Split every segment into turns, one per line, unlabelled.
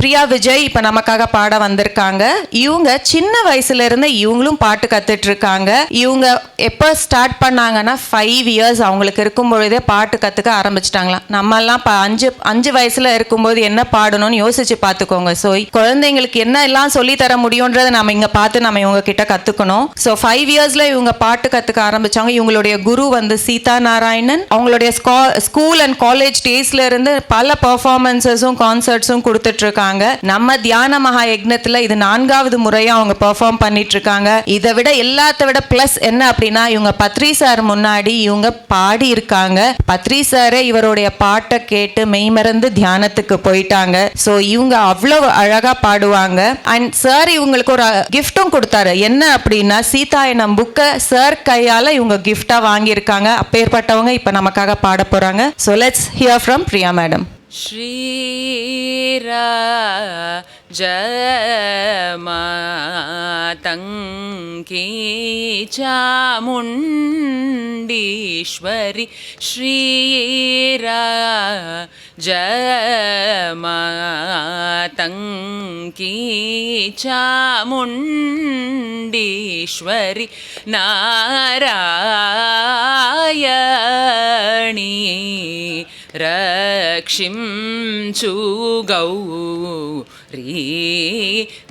பிரியா விஜய் இப்போ நமக்காக பாட வந்திருக்காங்க. இவங்க சின்ன வயசுல இருந்து இவங்களும் பாட்டு கத்துட்டு இருக்காங்க. இவங்க எப்போ ஸ்டார்ட் பண்ணாங்கன்னா 5 இயர்ஸ் அவங்களுக்கு இருக்கும் பொழுதே பாட்டு கற்றுக்க ஆரம்பிச்சிட்டாங்களாம். நம்மெல்லாம் அஞ்சு வயசுல இருக்கும்போது என்ன பாடணும்னு யோசிச்சு பார்த்துக்கோங்க. ஸோ குழந்தைங்களுக்கு என்ன எல்லாம் சொல்லி தர முடியுன்றதை நம்ம இங்கே பார்த்து நம்ம இவங்க கிட்ட கற்றுக்கணும். ஸோ 5 இயர்ஸ்ல இவங்க பாட்டு கற்றுக்க ஆரம்பிச்சாங்க. இவங்களுடைய குரு வந்து சீதா நாராயணன். அவங்களுடைய ஸ்கூல் அண்ட் காலேஜ் டேஸ்ல இருந்து பல பெர்ஃபார்மன்ஸஸும் கான்சர்ட்ஸும் கொடுத்துட்டு இருக்காங்க. நம்ம தியான மகா யக்னத்துல இது 4வது முறையா அவங்க பெர்ஃபார்ம் பண்ணிட்டு இருக்காங்க. இதை விட எல்லாத்த விட பிளஸ் என்ன அப்படின்னா இவங்க பத்ரி சார் முன்னாடி இவங்க பாடி இருக்காங்க. பத்ரி சாரே இவருடைய பாட்டை கேட்டு மெய்மறந்து தியானத்துக்கு போயிட்டாங்க. ஸோ இவங்க அவ்வளவு அழகா பாடுவாங்க. அண்ட் சார் இவங்களுக்கு ஒரு கிஃப்டும் கொடுத்தாரு. என்ன அப்படின்னா சீதாயனம் புக்கை சார் கையால இவங்க கிஃப்டா வாங்கியிருக்காங்க. அப்பேற்பட்டவங்க இப்ப நமக்காக பாட போறாங்க. So let's hear from Priya madam.
Shri Rajamatangi Chamundeshwari Shri Rajamatangi Chamundeshwari Narayani रक्षिंचु गौरी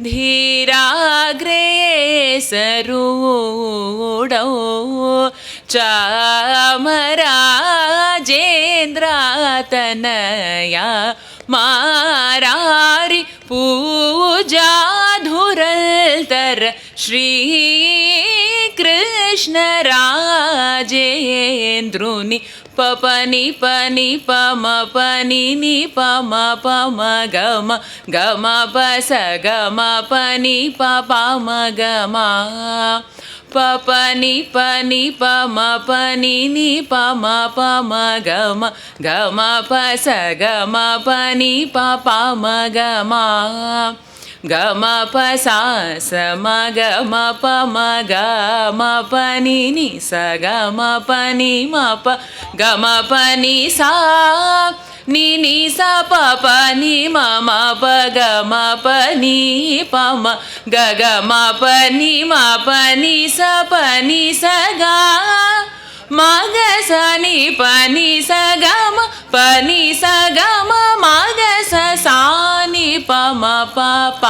धीराग्रेसरूढौ चामराजेन्द्रतनया मारारि पूजाधुरल्तर श्रीकृष्णराजेन्द्रुनि पपनि पनि पम पनि नि पम पम गम गम पस गम पनि पम गम पपनि पनि पम पनि नि पम पम गम गम पस गम पनि पम गम गम पसा सम गम पम गम पनि नि स गम पनि म प गम पनि सा नि नि स प पनि म म प गम पनि पम ग गम पनि म पनि स पनि स ग म ग स नि पनि स गम पनि स गम म ग स सा नि प म प प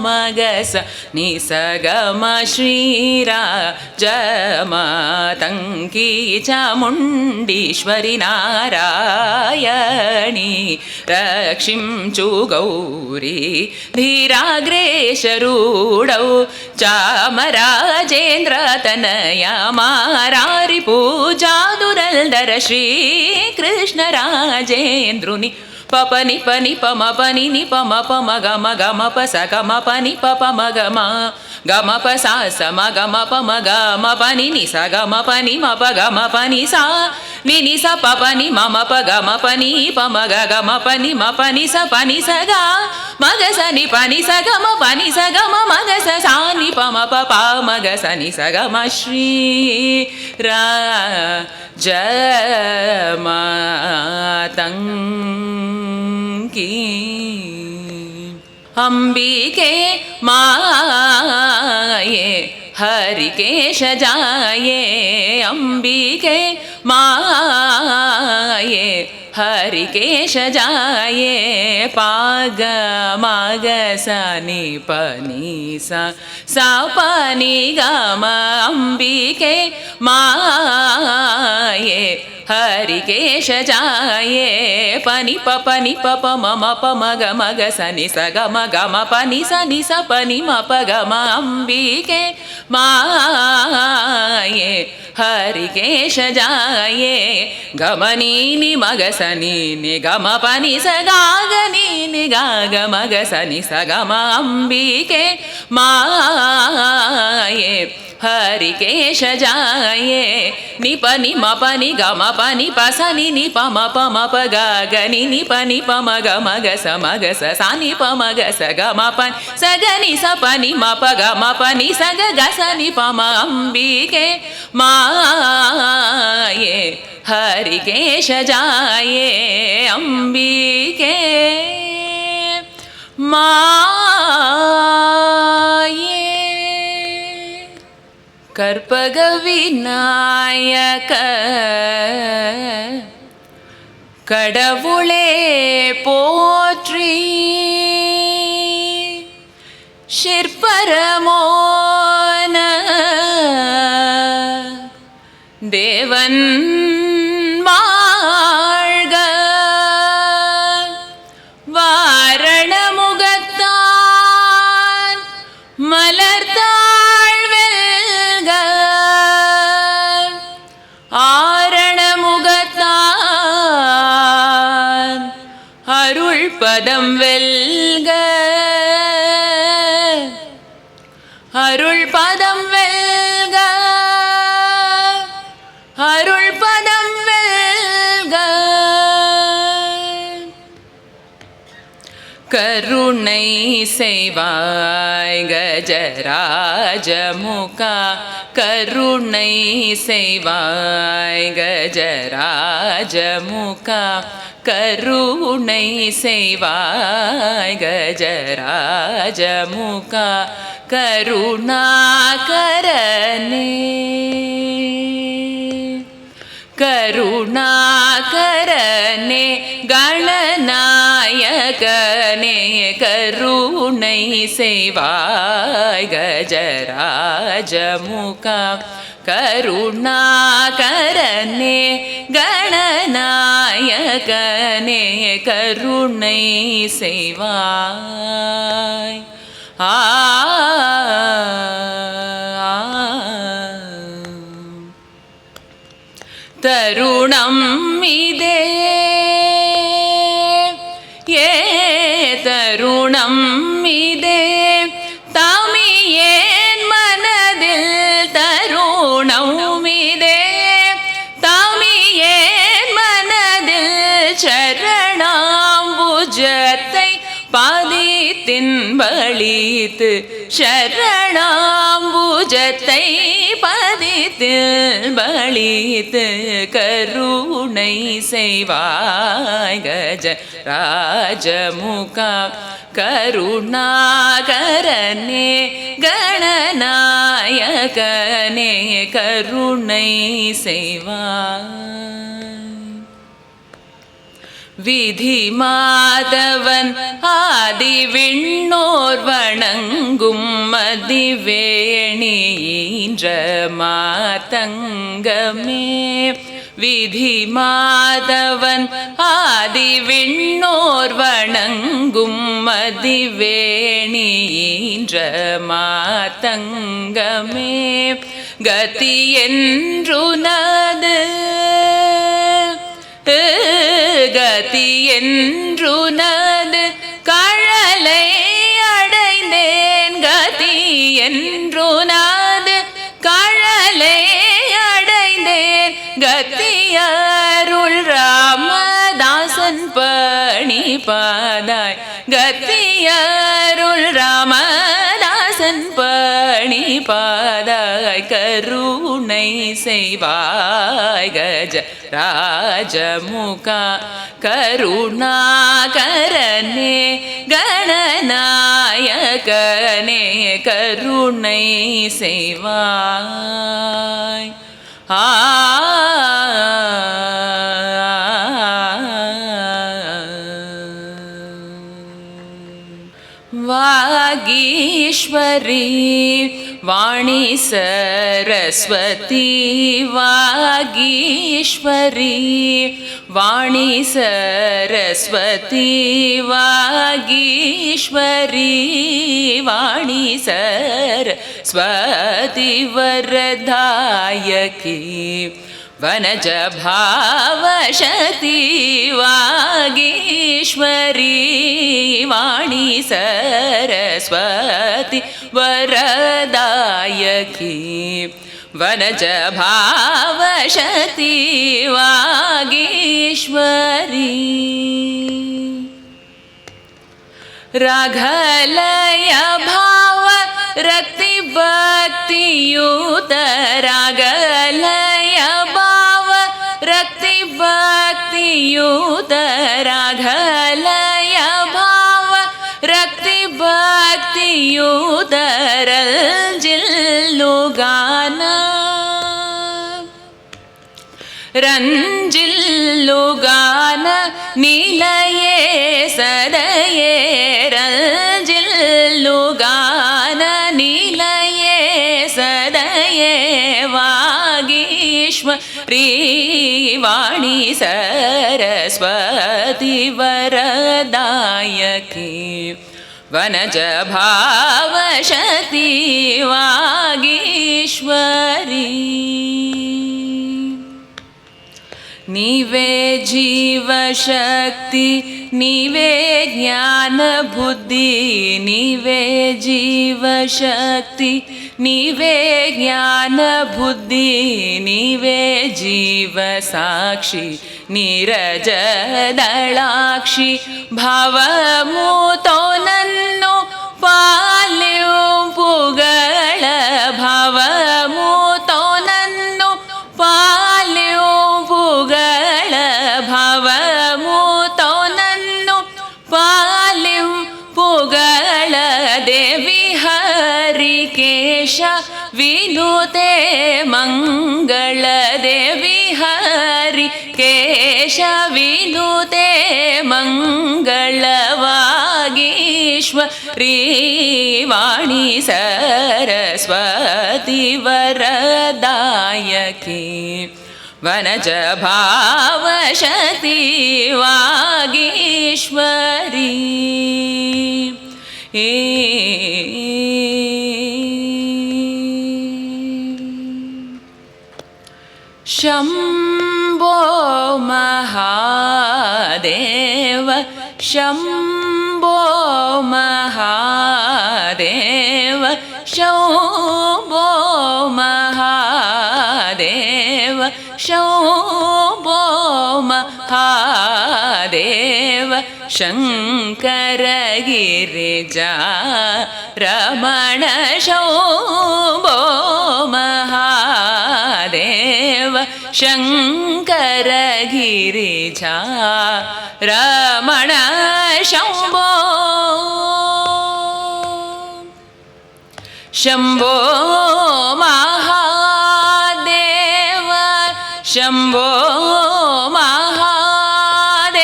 म ग स नि स ग म श्रीराजमातङ्की चामुण्डीश्वरि नारायणी रक्षिंचु गौरी धीराग्रेसरूढौ चामराजेन्द्रतनया मारारि पूजाधुरल्दर श्रीकृष्णराजेन्द्रुनि पपनि पनि पम पनि नि पम पम गम गम पस गम पनि पम गम गम पसा सम गम पम गम पनि नि स गम पनि म प गम पनि सा नि नि स प पनि मम प गम पनि पम ग गम पनि म पनि स ग म ग स नि पनि स गम पनि स गम म ग स सा नि प म प प म ग स नि स गम श्रीराजमातङ्की अंबिके माये हरिकेश जाये अंबिके माये हरिकेश जाये पाग माग सनि पनि सा सा पनि गम अंबिके माये हरिकेश जाये पनि पनि प म प म ग म ग स नि स ग म पनि स पनि म प ग म अंबिके माये हरिकेश जाये गमनी नि मग सनि नि गम पनि स गागनी नि गाग मग सनि स गम अंबिके माये हरिकेश जाये नि पनि म पनि गम पनि प स नि नि प म प ग ग नि नि पनि प म ग म ग स सा नि प म ग स ग म प स ग नि स पनि म प ग म पनि स ग ग स नि प म अंबिके माये हरिकेश जाये अंबिके மாயே கற்பக விநாயக கடவுளே போற்றி சிற்பரமோன தேவன் வாழ்க வாரணமுகத்தான் மலர்த்தாள் வெல்க ஆரணமுகத்தான் அருள் பதம் வெல்க அருள் பதம் வெல்க அருள் பதம் வெல்க கருணை செய்வாய் கஜராஜமுகா கருணை செய்வாய் கஜராஜமுகா கருணை செய்வாய் கஜராஜமுகா கருணாகரனே கருணாகரனே கணநாயகனே கருணை செய்வாய் கஜராஜமுகா கருணாகரனே கணநாயகனே கருணை செய்வாய் தருணம் இதே ஏ தருணம் இதே தமியேன் மனதில் தருணம் இதே தமியேன் மனதில் சரணாம்புஜத்தை பதித்தின் பளித்து சரணாம்புஜத்தை பதித்தில் பளித்து கருணை செய்வாய் கஜராஜமுகா கருணாகரனே கணநாயகனே கருணை செய்வாய் விதி மாதவன் ஆதி விண்ணோர் வணங்கும் மதிவேணீன்ற மாதங்கமே விதி மாதவன் ஆதி விண்ணோர் வணங்கும் மதிவேணீன்ற மாதங்கமே கதி என்றுனது கதி என்றுனது கழலை அடைந்தேன் கதி என்றுனது கழலை அடைந்தேன் கத்தியருள் ராமதாசன் பணி பாதாய் கத்தியருள் ராமதாசன் பணி பாதாய் கருணை செய்வாய் கஜராஜமுகா கருணாகரனே கணநாயகனே கருணை செய்வாய் வாகீஸ்வரி வாணி சரஸ்வதி வாகீஸ்வரி வாணி சரஸ்வதி வாகீஸ்வரி வாணி சரஸ்வதி வரதாயகி वनज भावशती वागीश्वरी वाणी सरस्वती वरदायकी वनज भावशती वागीश्वरी राघलय भाव रक्ति भक्तियुत राघलय भाव रक्ति भक्तियुत राघलय भाव रक्ति ರಂಜಿಲ್ಲುಗಾನ ರಂಜಿಲ್ಲುಗಾನ ನಿಲಯೇ ಸದಯೇ ರಂಜಿಲ್ಲುಗಾನ ನಿಲಯೇ ಸದಯೇ ವಾಗೀಶ್ವರಿ ವಾಣಿ ಸರಸ್ವತಿ ವರದಾಯಕಿ ವನಜ ಭಾವಶತಿ ವಾಗೀಶ್ವರಿ ನೀವೇ ಜೀವಶಕ್ತಿ ನೀವೇ ಜ್ಞಾನ ಬುದ್ಧಿ ನೀವೇ ಜೀವಶಕ್ತಿ ನೀವೇ ಜ್ಞಾನ ಬುದ್ಧಿ ನೀವೇ ಜೀವ ಸಾಕ್ಷಿ ನೀರಜದಳಾಕ್ಷಿ ಭಾವಮೂತೋ ನನ್ನು ಪಾಲ್ಯು ಪುಗಳ ಭಾವಮೂತೋ ನನ್ನು ಪಾಲ್ಯು ಪುಗಳ ಭಾವಮೂತೋ ನನ್ನು ಪಾಲ್ಯು ಪುಗಳ ದೇವಿ ಹರಿಕೇಶ ವಿನುತೆ ಮಂಗಳ ದೇವಿ ಹರಿಕೇಶ ವಿನುತೆ ಮಂಗಳವಾಗೀಶ್ವರಿ ವಾಣಿ ಸರಸ್ವತಿ ವರದಾಯಕಿ ವನಜ ಭಾವಶತಿ ವಾಗೀಶ್ವರಿ ಶಂಭೋ ಮಹಾದೇವ ಶಂಭೋ ಮಹಾದೇವ ಶಂಭೋ ಮಹಾದೇವ ಶಂಭೋ ಮಹಾದೇವ ಶಂಕರ ಗಿರಿಜಾ ರಮಣ ಶಂಭೋ ಮಹಾದೇವ ಶಂಕರ ಗಿರಿಜಾ ರಮಣ ಶಂಭೋ ಶಂಭೋ ಮಹಾದೇವ ಶಂಭೋ ಮಹಾದೇವ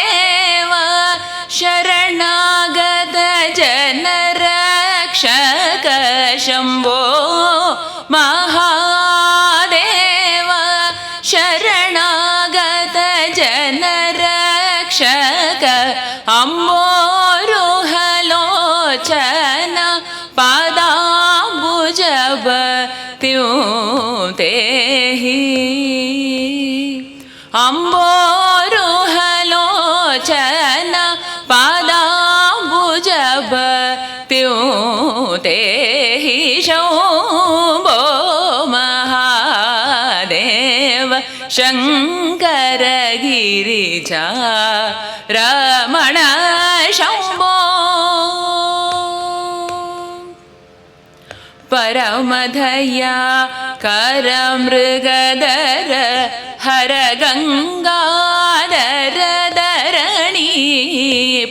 ಶರಣಾಗತ ಜನರ ರಕ್ಷಕ ಶಂಭೋ ಮಹಾದೇವ ಶರಣಾಗತ ಜನರ ರಕ್ಷಕ ಅಂಬೋರುಹಲೋಚನ ಪಾದಾಂಬುಜಬ ತ್ಯೂತೇಹಿ ಅಂಬೋರುಹಲೋಚನ ಪಾದಾಂಬುಜಬ ತ್ಯೂತೇಹಿ ಶಂಭೋ ಮಹಾದೇವ ಶಂಕರ ಗಿರಿಜಾ ರಮಣ ಶಂಭೋ ಪರಮಧಯ ಕರ ಮೃಗದರ ಹರ ಗಂಗಾಧರ ಧರಣಿ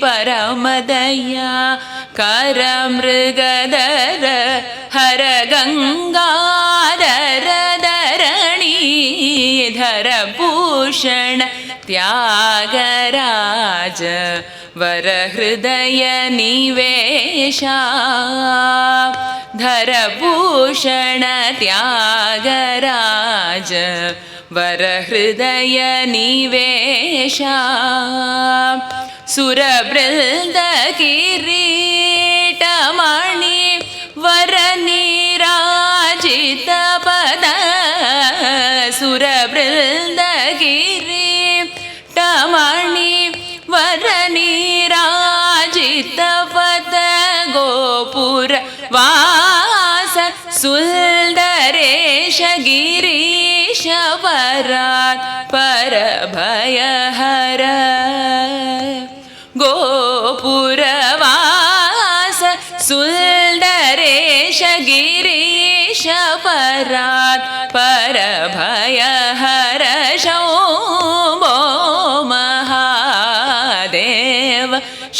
ಪರಮದಯ ಕರ ಮೃಗದರ ಹರ ಗಂಗಾಧರ ಧರಣಿ ಧರ ಭೂಷಣ ತ್ಯಾಗರಾಜ ವರ ಹೃದಯ ನಿವೇಶ ಧರ ಭೂಷಣ ತ್ಯಾಗರಾಜ ವರ ಹೃದಯ ನಿವೇಶ ಸುರಬೃಂದ ಕಿರೀಟಮಣಿ ವರ ನೀರಾಜಿತ ಪದ ಸುರಬೃಂದ ಕಿರೀಟಮಣಿ ವರ ನೀರಾಜಿತ ಪದ ಗೋಪುರ ವಾಸ ಸುಂದರೇಶ ಗಿರೀಶ ಪರಾತ್ ಪರ ಭಯಹರ ಗೋಪುರ ವಾಸ ಸುಂದರೇಶ ಗಿರೀಶ ಪರಾತ್ ಪರ ಭಯಹರ ಶಂಭೋ ಮಹಾದೇವ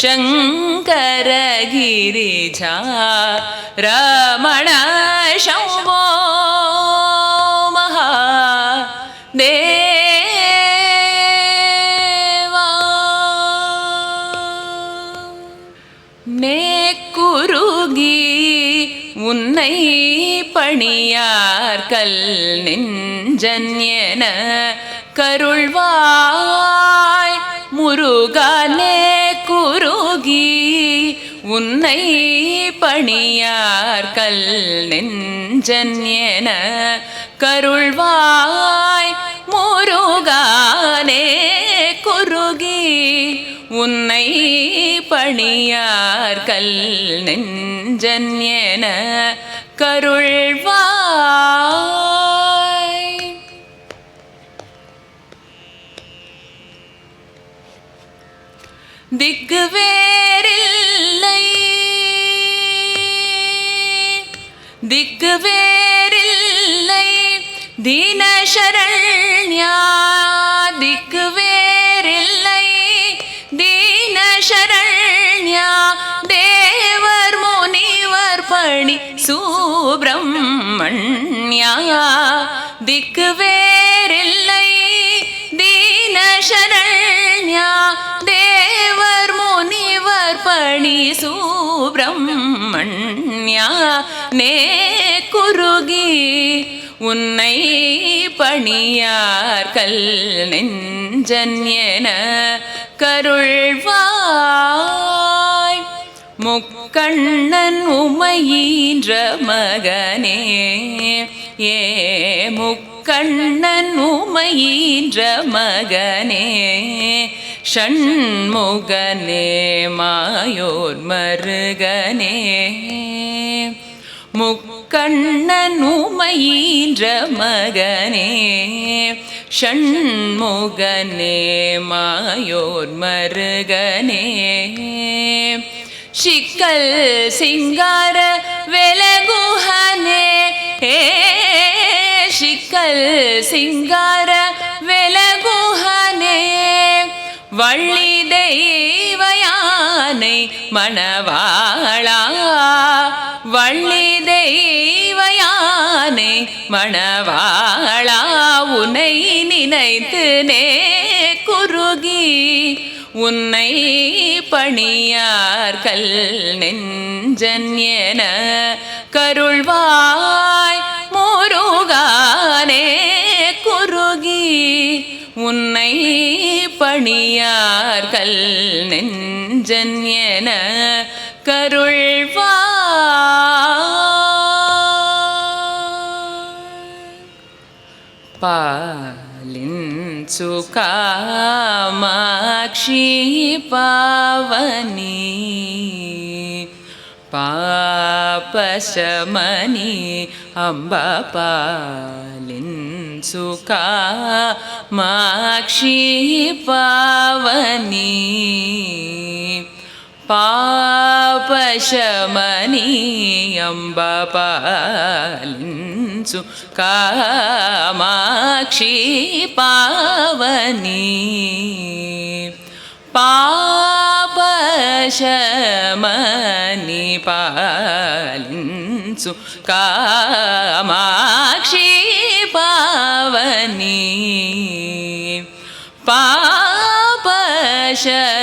ಶಂಕರ ಗಿರಿಜಾ ರಮಣ ಶಂಭೋ மகாதேவா. நே குருகி உன்னை பணியார்கள் நெஞ்சன்யன கருள்வாய் முருகனே குருகி உன்னை பணியார்கள் நெஞ்சன்யன கருள்வாய் முருகனே குருகி உன்னை பணியார்கள் நெஞ்சன்யன கருள்வாய். திக்கு வேறில்லை திக்கு வேறில்லை தீனசரண்யா திக்கு வேறில்லை தீனசரண்யா தேவர் முனிவர் பணி சுப்பிரமண்யா திக்கு வேறில்லை தீனசரண்யா தேவர் முனிவர் பணி சுப்பிரமண்யா நே குருகி உன்னை பணியார்கள் நெஞ்சன்யன கருள்வாய். முக்கண்ணன் உமையீன்ற மகனே ஏ முக்கண்ணன் உமையீன்ற மகனே ஷண்முகனே மாயோர் மருகனே முக்கண்ணன் உமையீன்ற மகனே ஷண்முகனே மாயோர் மருகனே சிக்கல் சிங்கார வெலகுஹனே சிக்கல் சிங்கார வெலகுஹனே வள்ளி தெய்வயானை மணவாளா வள்ளி தெய்வயானை மணவாளா உன்னை நினைத்து நே குருகி உன்னை பணியார்கள் நெஞ்சன்யன கருள்வாய் முருகனே குருகி உன்னை பணியார்கள் நெஞ்சன்யன கருள்வாய். பாலின் சுகாமாக்ஷி பாவனி பாபசமனி அம்பா பாலின் சுகாமாக்ஷி பாவனி பாபசமனி அம்பா பாலின் சுகாமாக்ஷி பாவனி பாபசமனி பாலின் சுகாமாக்ஷி பாவனி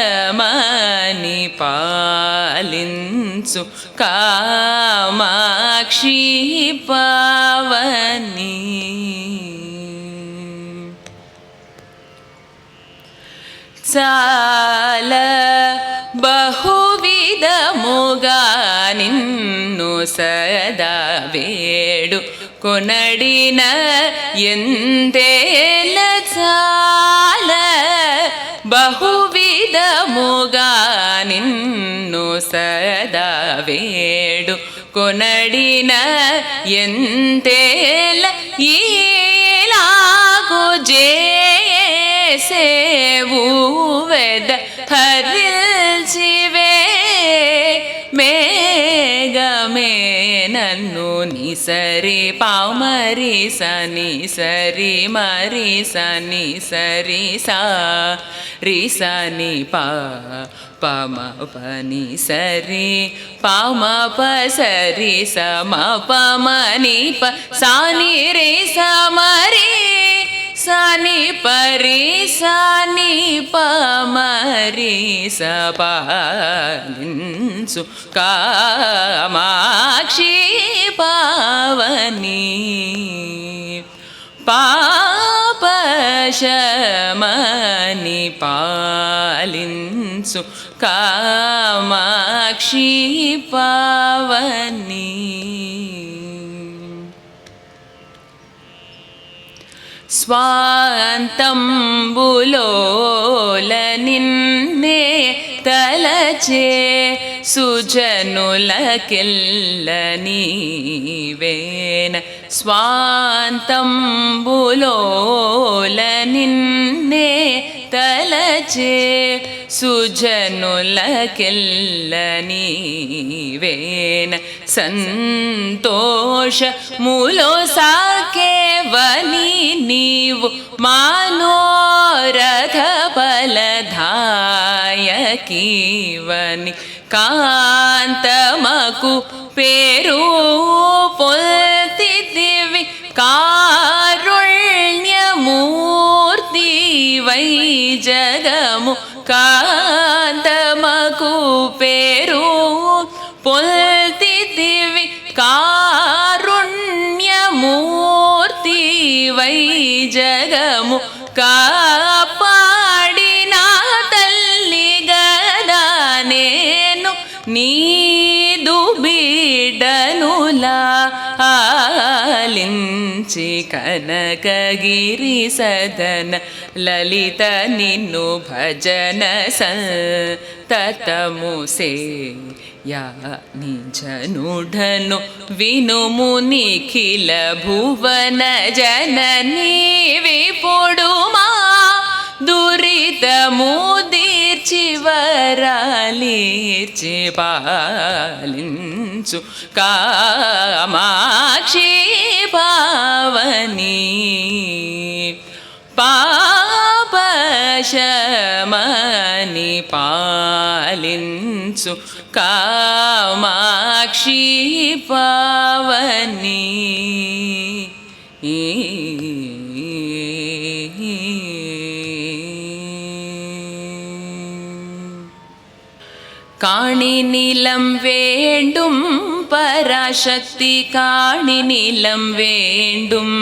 பாபசமனி பாலின் சுகாமாக்ஷி பாவனி. చాల బహువిధముగా నిన్ను సదా వేడు కొనడిన ఎంతేల చాల బహువిధముగా నిన్ను సదా వేడు కొనడిన ఎంతేల ఈలాగు సేవు వెద హరిల్చివే మేఘమేన నన్ను ని సరి పామరి సని సరి మరి సని సరి సా రి సని పా పమ పని సరి పమ ప సరి సమ పమ ని ప సాని రే సమరి సని పరి సని పమరి సపాలించు కామాక్షి పావని పాపశమని పాలించు కామాక్షి పావని స్వాంతంబులోల నిన్నే తలచే సుజనులకెల్ల నీవేన స్వాంతంబులోల నిన్నే తలచే సుజనులకెల్ల నీవేన సంతోషములో సాకేవని నీవు మనోరథ ఫలదాయకీవని కాంతమకు పేరు పొల్తిదివి కారుణ్యమూర్తి వై జగము కాంతమకు పేరు పొల్తిదివి కారుణ్యమూర్తి వై జగము కాపాడిన తల్లి గదా నేను నీదు బిడ్డనులా ఆలించి కనకగిరి సదన లలిత నిన్ను భజన సంతతము సే యా నిజనుడను వినుము నిఖిల భువన జననీ విపుడు మా దురితము దీర్చి వరాలిర్చి పాలించు కామాక్షి పావని పాపశమని పాలించు కామాక్షి పావని காணி நிலம் வேண்டும் பராசக்தி காணி நிலம் வேண்டும்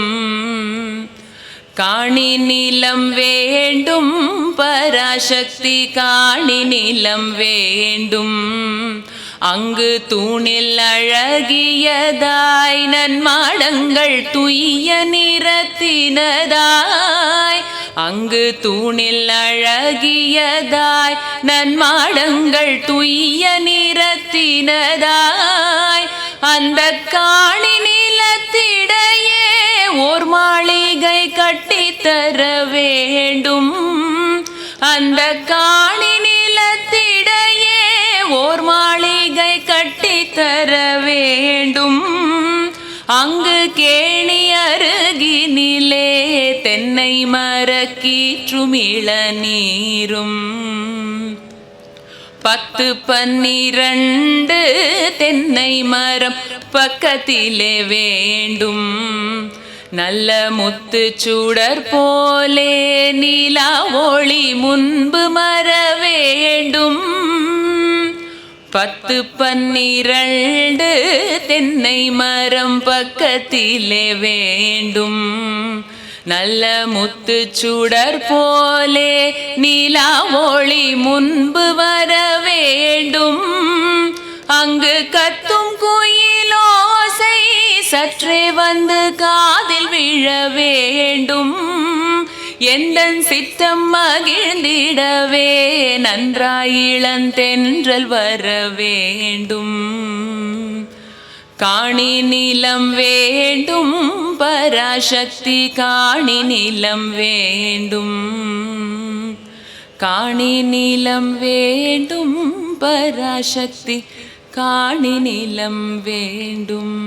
காணி நிலம் வேண்டும் பராசக்தி காணி நிலம் வேண்டும் அங்கு தூணில் அழகியதாய் நன்மாடங்கள் துய்ய நிறத்தினதாய் அங்கு தூணில் அழகியதாய் நன்மாடங்கள் துய்ய நிறத்தினதாய் அந்த காணி நிலத்திடையே ஓர் மாளிகை கட்டித்தர வேண்டும் அந்த காணி நிலத்திடையே ஓர் மாளிகை கட்டித்தர வேண்டும் அங்கு கேணி அருகினிலே தென்னை மரக்கீற்றும் இளநீரும் 10-12 தென்னை மரம் பக்கத்திலே வேண்டும் நல்ல முத்து சுடர் போலே நிலா ஒளி முன்பு மர வேண்டும் 10-12 தென்னை மரம் பக்கத்திலே வேண்டும் நல்ல முத்து சுடர் போலே நிலா ஒளி முன்பு வர வேண்டும் அங்கு கத்தும் குயிலோசை சற்றே வந்து காதில் விழ வேண்டும் எந்தன் சித்தம் மகிழ்ந்திடவே நன்றாய் இளந்தென்றல் வர வேண்டும் காணி நிலம் வேண்டும் பராசக்தி காணி நிலம் வேண்டும் காணி நிலம் வேண்டும் பராசக்தி காணி நிலம் வேண்டும்.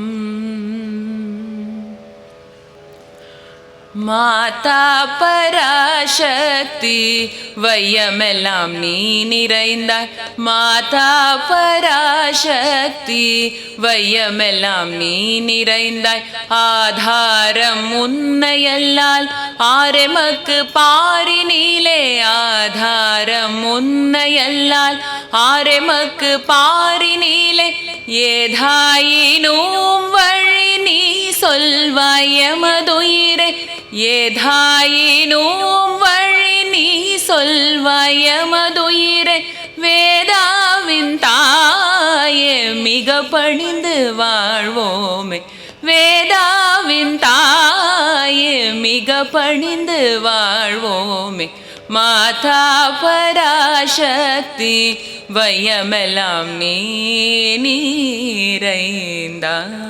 மாதா பராசக்தி வையமெல்லாம் நீ நிறைந்தாய். மாதா பராசக்தி வையமெல்லாம் நீ நிறைந்தாய். ஆதாரம் உன்னையல்லால் ஆரெமக்கு பாரினிலே. ஆதாரம் உன்னையல்லால் ஆரெமக்கு பாரினிலே. ஏதாயினும் வழி நீ சொல்வாய் எமதுயிரே. ஏதாயினும் வழி நீ சொல்வாய் எமதுயிரே. வேதாவின் தாயே மிக பணிந்து வாழ்வோமே. வேதாவின் தாயே மிக பணிந்து வாழ்வோமே. மாதா பராசக்தி வையமெல்லாம் நீ நிறைந்தாய்.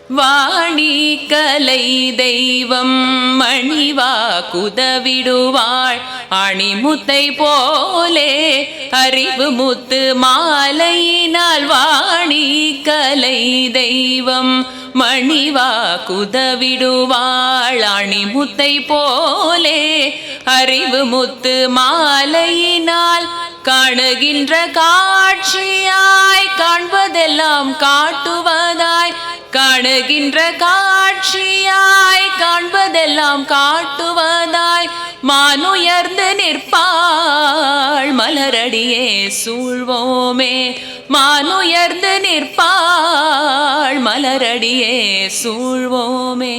வாணி கலை தெய்வம் மணிவா குதவிடுவாள். அணிமுத்தை போலே அறிவு முத்து மாலையினால். வாணி கலை தெய்வம் மணிவா குதவிடுவாள். அணிமுத்தை போலே அறிவு முத்து மாலையினால். காணுகின்ற காட்சியாய் காண்பதெல்லாம் காட்டுவதாய். காணுகின்ற காட்சியாய் காண்பதெல்லாம் காட்டுவதாய். மானுயர்ந்து நிற்பாள் மலரடியே சூழ்வோமே. மானுயர்ந்து நிற்பாள் மலரடியே சூழ்வோமே.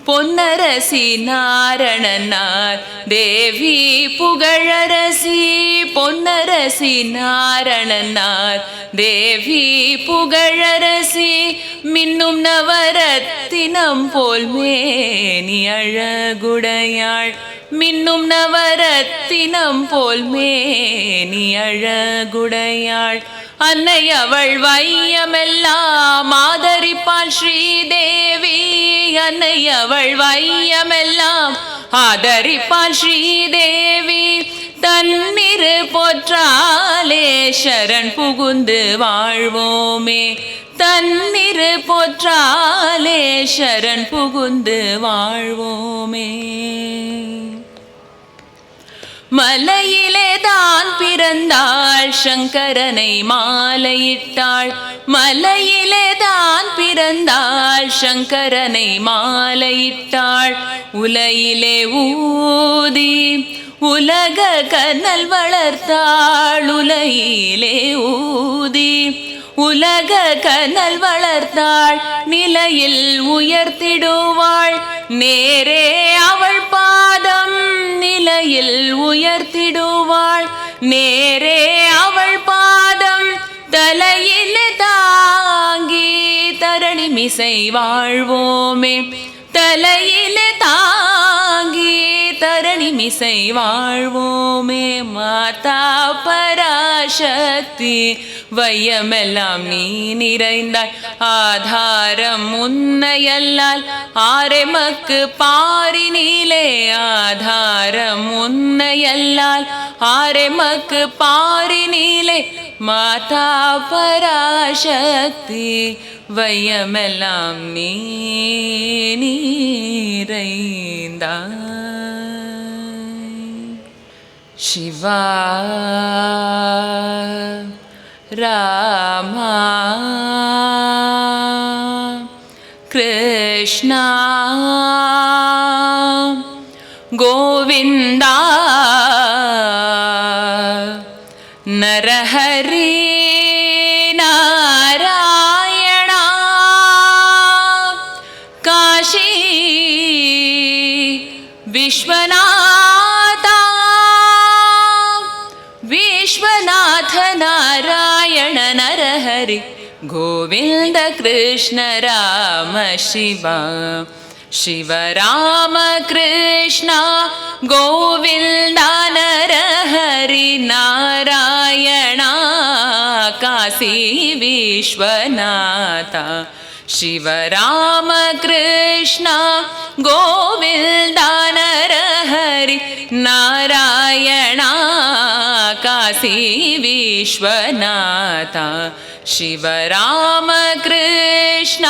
பொன்னரசி நாரணனார் தேவி புகழரசி. பொன்னரசி நாரணனார் தேவி புகழரசி. மின்னும் நவரத்தினம் போல் மேனி அழகுடையாள். மின்னும் நவரத்தினம் போல் மேனி அழகுடையாள். அன்னை அவள் வையமெல்லாம் ஆதரிப்பாள் ஸ்ரீதேவி. அன்னை அவள் வையமெல்லாம் ஆதரிப்பாள் ஸ்ரீதேவி. தன்னிரு போற்றாலே சரண் புகுந்து வாழ்வோமே. தன்னிரு போற்றாலே சரண் புகுந்து வாழ்வோமே. மலையிலே தான் பிறந்தாள் சங்கரனை மாலையிட்டாள். மலையிலே தான் பிறந்தாள் சங்கரனை மாலையிட்டாள். உலையிலே ஊதி உலக கனல் வளர்த்தாள். உலையிலே ஊதி உலக கனல் வளர்த்தாள். நிலையில் உயர்த்திடுவாள் நேரே அவள் பாதம். நிலையில் உயர்த்திடுவாள் நேரே அவள் பாதம். தலையில் தாங்கி தரணி மிசை வாழ்வோமே. தலையில் தாங்கி தரணி மிசை வாழ்வோமே. மாதா பராசக்தி வையமெல்லாம் நீ நிறைந்தாய். ஆதாரம் உன்னையல்லால் ஆரெமக்கு பாரினிலே. ஆதாரம் உன்னையல்லால் ஆரெமக்கு பாரினிலே. மாதா பராசக்தி வையமெல்லாம் நீ நிறைந்தாய். சிவா ராமா கிருஷ்ணா கோவிந்தா நரஹரி நாராயணா காஷி விஸ்வநாதா விஸ்வநாத நாராயண நரஹரி गोविंद कृष्ण राम शिवा शिव राम कृष्ण गोविंद नरहरि नारायण काशी विश्वनाथ शिव राम कृष्ण गोविन्द नरहरि नारायण काशी विश्वनाथ शिव राम कृष्ण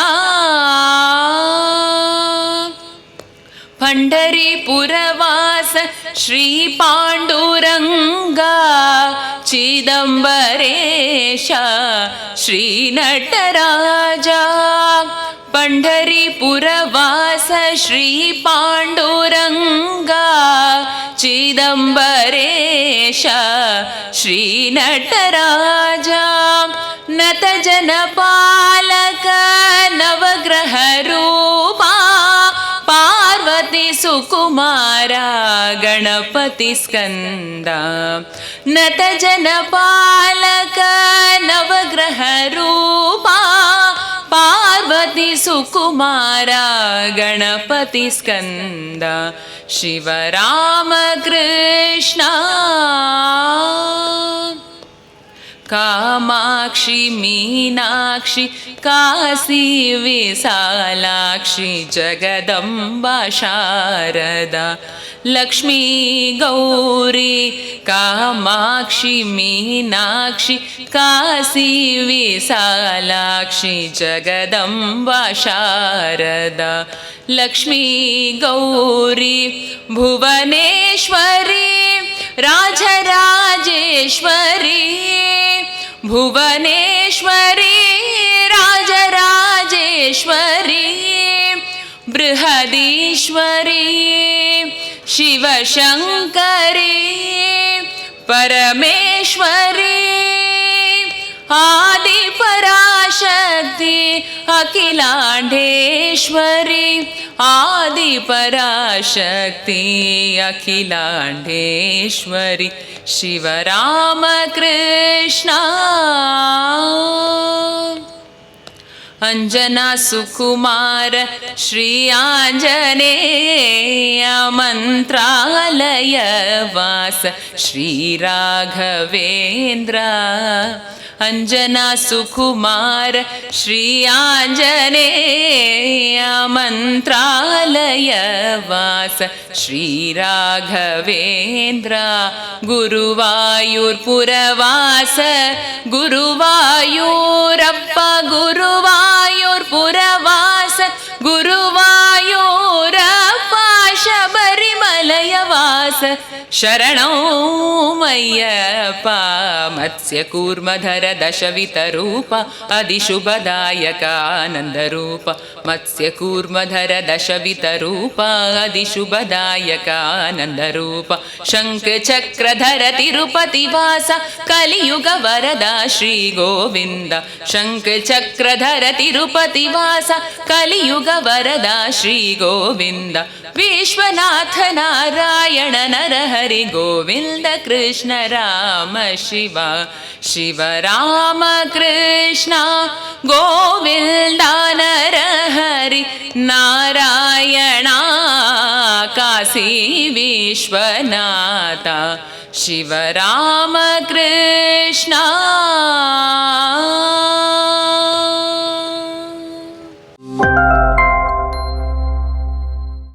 पंढरीपुरवास श्री पांडुरंगा चिदंबरेश श्री नटराजा पंढरीपुरवास श्री पांडुरंगा चिदंबरेश श्री नटराजा नत जनपालक नवग्रह रूपा पार्वती सुकुमारा गणपति स्कंदा नत जनपालक नवग्रह रूपा पार्वती सुकुमारा गणपति स्कंदा शिव राम कृष्ण कामाक्षी मीनाक्षी काशी विशालाक्षी जगदम्बा शारदा लक्ष्मी गौरी कामाक्षी मीनाक्षी काशी विशालाक्षी जगदम्बा शारदा लक्ष्मी गौरी भुवनेश्वरी राजराजेश्वरी भुवनेश्वरी राजराजेश्वरी बृहदीश्वरी शिवशंकरी परमेश्वरी आदिपराशक्ति अखिलांडेश्वरी आदिपराशक्ति अखिलांडेश्वरी शिव राम कृष्ण अंजना सुकुमार श्री आंजनेय मंत्रालय वास श्री राघवेंद्र अंजना सुकुमार श्री आंजनेय मंत्रालय वास श्री राघवेंद्र गुरुवायूरपुरवास गुरुवायूरप्पा गुरुवायूरपुरवास गुरुवायूरप्पा शबरिमलयवास शरणो मय्यप्पा मत्स्यकूर्मधर दशवितरूप अधिशुभदायक आनन्दरूप मत्स्यकूर्मधर दशवितरूप अधिशुभदायक आनन्दरूप शङ्खचक्रधर तिरुपतिवास कलियुग वरदा श्री गोविन्द शङ्खचक्रधर तिरुपतिवास कलियुग वरदा श्री गोविन्द विश्वनाथ नारायण नरहरि गोविन्द कृष्ण राम शिव शिव राम कृष्ण गोविन्द नरहरि नारायण काशी विश्वनाथ शिव राम कृष्ण